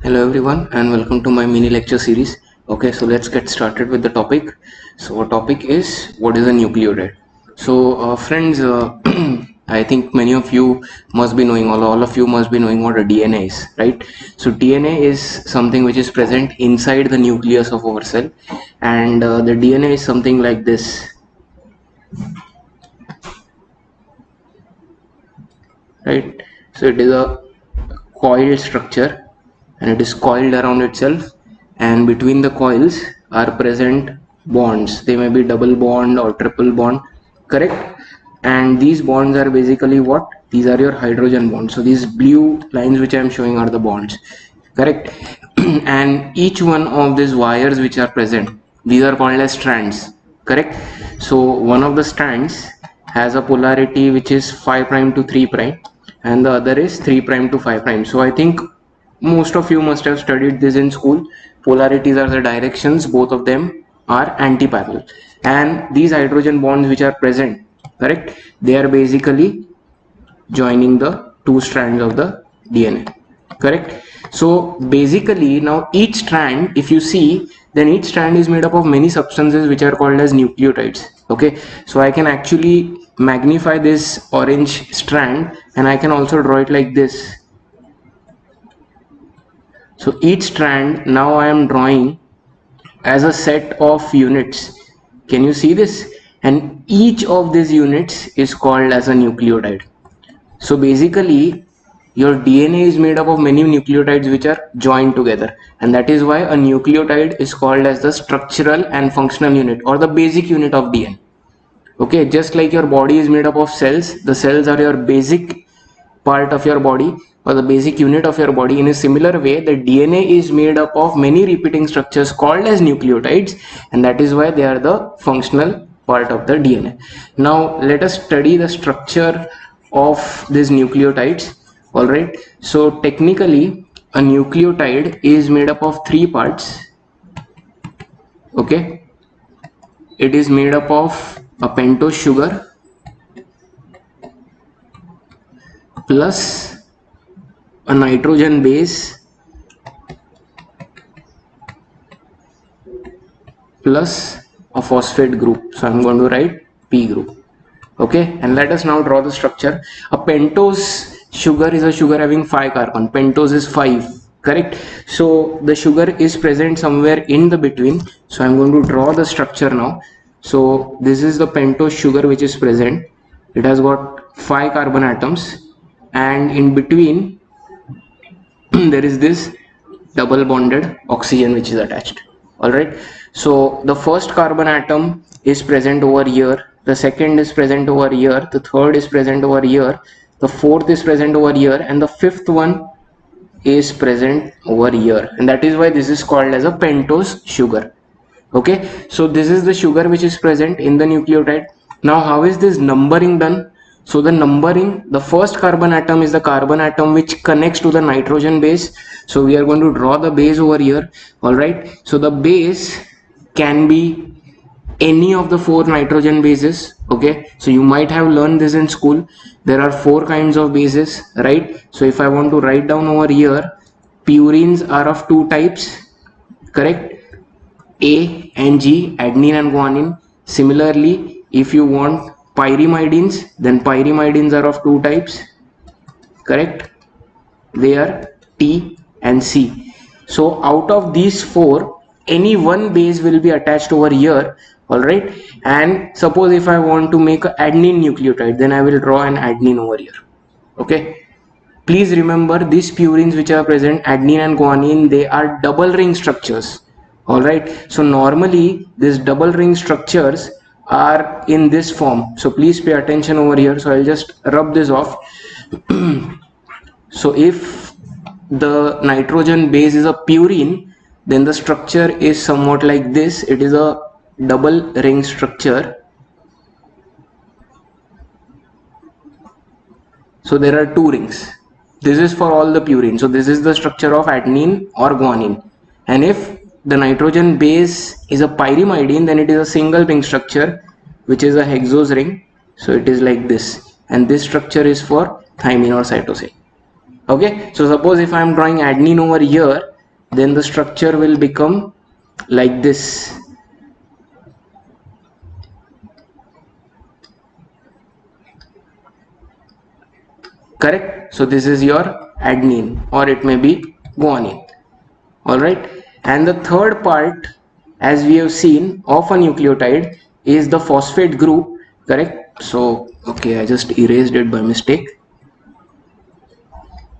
Hello everyone and welcome to my mini lecture series. Okay, so let's get started with the topic. So our topic is what is a nucleotide. So friends, I think many of you must be knowing, all of you must be knowing what a DNA is, right? So DNA is something which is present inside the nucleus of our cell, and the DNA is something like this, right? So it is a coiled structure and it is coiled around itself, and between the coils are present bonds. They may be double bond or triple bond, correct? And these bonds are basically what? These are your hydrogen bonds. So these blue lines which I am showing are the bonds, correct? And each one of these wires which are present, these are called as strands, correct? So one of the strands has a polarity which is 5 prime to 3 prime, and the other is 3 prime to 5 prime. So I think most of you must have studied this in school. Polarities are the directions, both of them are anti-parallel, and these hydrogen bonds which are present, correct, they are basically joining the two strands of the DNA, correct? So basically now each strand, if you see, then each strand is made up of many substances which are called as nucleotides. Okay, so I can actually magnify this orange strand and I can also draw it like this. So each strand now I am drawing as a set of units. Can you see this? And each of these units is called as a nucleotide. So basically your DNA is made up of many nucleotides which are joined together, and that is why a nucleotide is called as the structural and functional unit or the basic unit of DNA. Okay, just like your body is made up of cells, the cells are your basic part of your body or the basic unit of your body. In a similar way, the DNA is made up of many repeating structures called as nucleotides, and that is why they are the functional part of the DNA. Now let us study the structure of these nucleotides. All right, so technically a nucleotide is made up of three parts. Okay, it is made up of a pentose sugar plus a nitrogen base plus a phosphate group. So I'm going to write P group. Okay, and let us now draw the structure. A pentose sugar is a sugar having 5 carbon. Pentose is 5, correct? So the sugar is present somewhere in the between. So I'm going to draw the structure now. So this is the pentose sugar which is present. It has got 5 carbon atoms, and in between there is this double bonded oxygen which is attached. All right, so the first carbon atom is present over here, the second is present over here, the third is present over here, the fourth is present over here, and the fifth one is present over here, and that is why this is called as a pentose sugar. Okay, so this is the sugar which is present in the nucleotide. Now how is this numbering done? So the numbering, the first carbon atom is the carbon atom which connects to the nitrogen base. So we are going to draw the base over here. All right, so the base can be any of the 4 nitrogen bases. Okay, so you might have learned this in school. There are 4 kinds of bases, right? So if I want to write down over here, purines are of 2 types, correct? A and G, adenine and guanine. Similarly, if you want pyrimidines, then pyrimidines are of 2 types, correct? They are T and C. So out of these 4, any one base will be attached over here. All right, and suppose if I want to make an adenine nucleotide, then I will draw an adenine over here. Okay, please remember these purines which are present, adenine and guanine, they are double ring structures. All right, so normally these double ring structures are in this form. So please pay attention over here. So I'll just rub this off. So if the nitrogen base is a purine, then the structure is somewhat like this. It is a double ring structure. So there are 2 rings. This is for all the purine. So this is the structure of adenine or guanine. And if the nitrogen base is a pyrimidine, then it is a single ring structure, which is a hexose ring. So it is like this, and this structure is for thymine or cytosine. Okay, so suppose if I am drawing adenine over here, then the structure will become like this. Correct? So this is your adenine, or it may be guanine. All right. And the third part, as we have seen, of a nucleotide is the phosphate group. Correct? So okay, I just erased it by mistake.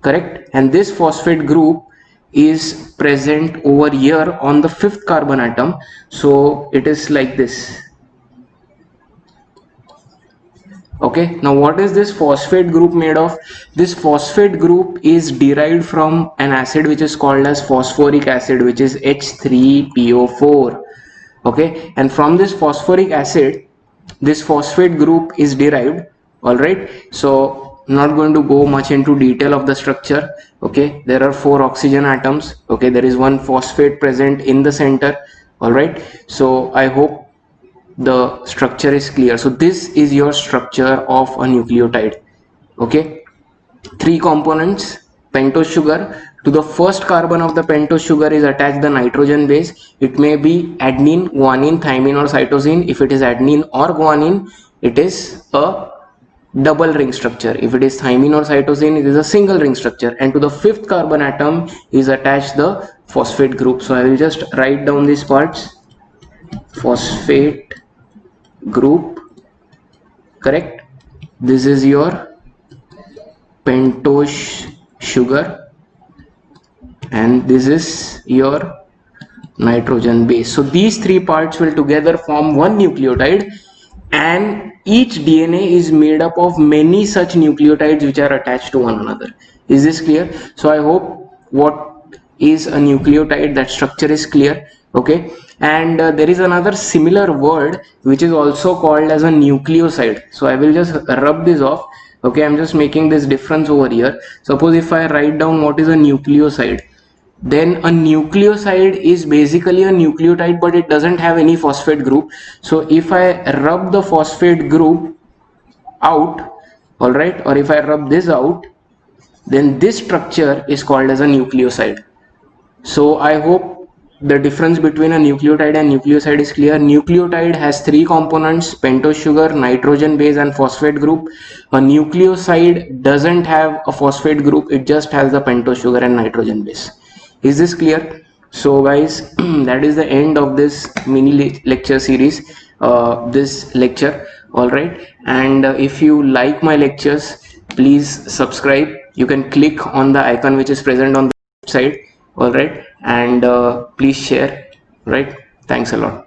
Correct? And this phosphate group is present over here on the 5th carbon atom. So it is like this. Okay, now what is this phosphate group made of? This phosphate group is derived from an acid which is called as phosphoric acid, which is H3PO4. Okay, and from this phosphoric acid, this phosphate group is derived. All right, so not going to go much into detail of the structure. Okay, there are 4 oxygen atoms. Okay, there is one phosphate present in the center. All right, so I hope the structure is clear. So this is your structure of a nucleotide. Okay, 3 components: pentose sugar. To the first carbon of the pentose sugar is attached the nitrogen base. It may be adenine, guanine, thymine, or cytosine. If it is adenine or guanine, it is a double ring structure. If it is thymine or cytosine, it is a single ring structure. And to the 5th carbon atom is attached the phosphate group. So I will just write down these parts. Phosphate group. Correct? This is your pentose sugar, and this is your nitrogen base. So these 3 parts will together form one nucleotide, and each DNA is made up of many such nucleotides which are attached to one another. Is this clear? So I hope what is a nucleotide, that structure is clear. Okay, and there is another similar word which is also called as a nucleoside. So I will just rub this off. Okay, I'm just making this difference over here. Suppose if I write down what is a nucleoside, then a nucleoside is basically a nucleotide, but it doesn't have any phosphate group. So if I rub the phosphate group out, all right, or if I rub this out, then this structure is called as a nucleoside. So I hope the difference between a nucleotide and nucleoside is clear. Nucleotide has 3 components: pentose sugar, nitrogen base, and phosphate group. A nucleoside doesn't have a phosphate group, it just has the pentose sugar and nitrogen base. Is this clear? So guys, that is the end of this mini lecture series, this lecture. All right, and if you like my lectures, please subscribe. You can click on the icon which is present on the side. All right, and please share. Right, thanks a lot.